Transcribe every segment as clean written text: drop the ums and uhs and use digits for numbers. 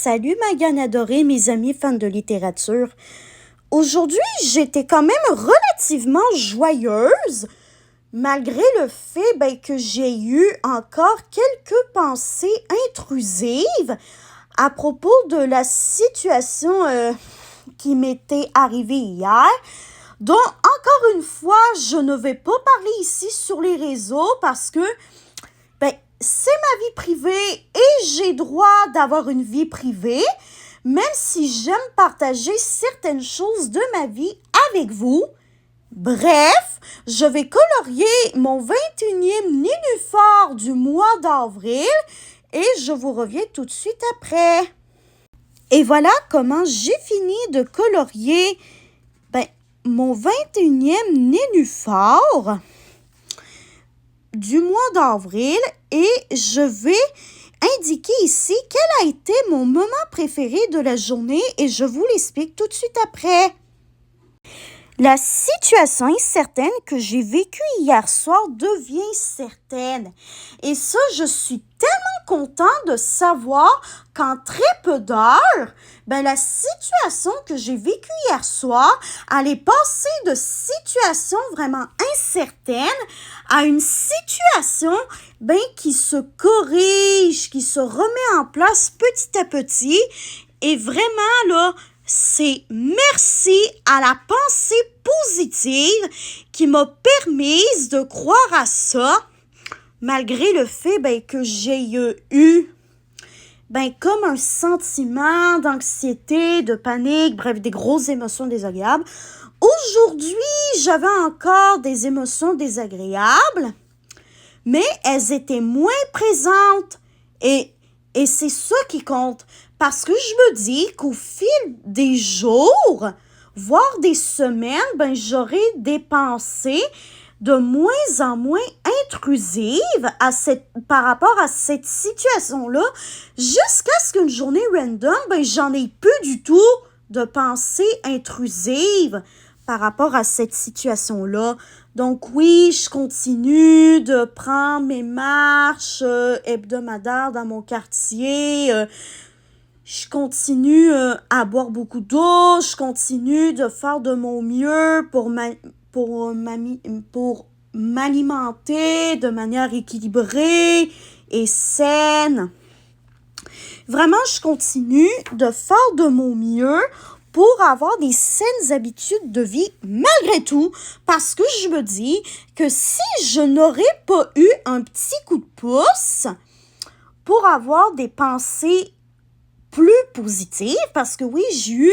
Salut Magane adorée, mes amis fans de littérature. Aujourd'hui, j'étais quand même relativement joyeuse, malgré le fait que j'ai eu encore quelques pensées intrusives à propos de la situation qui m'était arrivée hier. Donc, encore une fois, je ne vais pas parler ici sur les réseaux parce que c'est ma vie privée et j'ai droit d'avoir une vie privée, même si j'aime partager certaines choses de ma vie avec vous. Bref, je vais colorier mon 21e nénuphar du mois d'avril et je vous reviens tout de suite après. Et voilà comment j'ai fini de colorier mon 21e nénuphar du mois d'avril et je vais indiquer ici quel a été mon moment préféré de la journée et je vous l'explique tout de suite après. La situation incertaine que j'ai vécue hier soir devient certaine. Et ça, je suis tellement contente de savoir qu'en très peu d'heures, la situation que j'ai vécue hier soir, elle est passée de situation vraiment incertaine à une situation qui se corrige, qui se remet en place petit à petit. Et vraiment, là, c'est merci à la pensée positive qui m'a permise de croire à ça, malgré le fait que j'ai eu comme un sentiment d'anxiété, de panique, bref, des grosses émotions désagréables. Aujourd'hui, j'avais encore des émotions désagréables, mais elles étaient moins présentes et c'est ça qui compte. Parce que je me dis qu'au fil des jours, voire des semaines, j'aurai des pensées de moins en moins intrusives par rapport à cette situation-là, jusqu'à ce qu'une journée random, j'en ai plus du tout de pensées intrusives par rapport à cette situation-là. Donc oui, je continue de prendre mes marches hebdomadaires dans mon quartier. Je continue à boire beaucoup d'eau. Je continue de faire de mon mieux pour m'alimenter de manière équilibrée et saine. Vraiment, je continue de faire de mon mieux pour avoir des saines habitudes de vie malgré tout, parce que je me dis que si je n'aurais pas eu un petit coup de pouce pour avoir des pensées plus positives, parce que oui, j'ai eu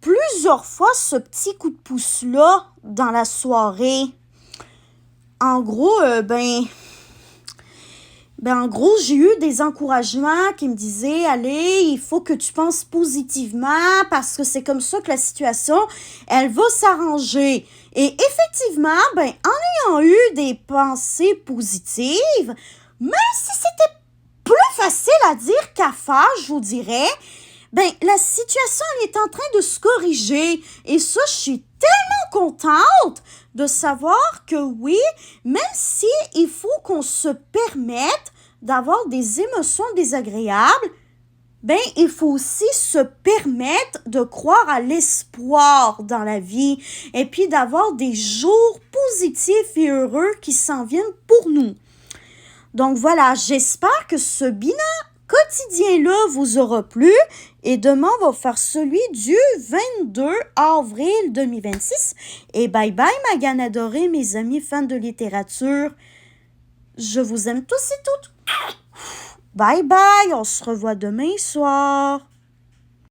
plusieurs fois ce petit coup de pouce-là dans la soirée. En gros, en gros, j'ai eu des encouragements qui me disaient « Allez, il faut que tu penses positivement parce que c'est comme ça que la situation, elle va s'arranger. » Et effectivement, en ayant eu des pensées positives, même si c'était plus facile à dire qu'à faire, je vous dirais, la situation elle est en train de se corriger. Et ça, je suis tellement contente de savoir que oui, même si il faut qu'on se permette d'avoir des émotions désagréables, il faut aussi se permettre de croire à l'espoir dans la vie et puis d'avoir des jours positifs et heureux qui s'en viennent pour nous. Donc voilà, j'espère que ce bilan quotidien-là vous aura plu et demain, on va faire celui du 22 avril 2026. Et bye bye, Magane adorée, mes amis fans de littérature. Je vous aime tous et toutes. Bye bye, on se revoit demain soir.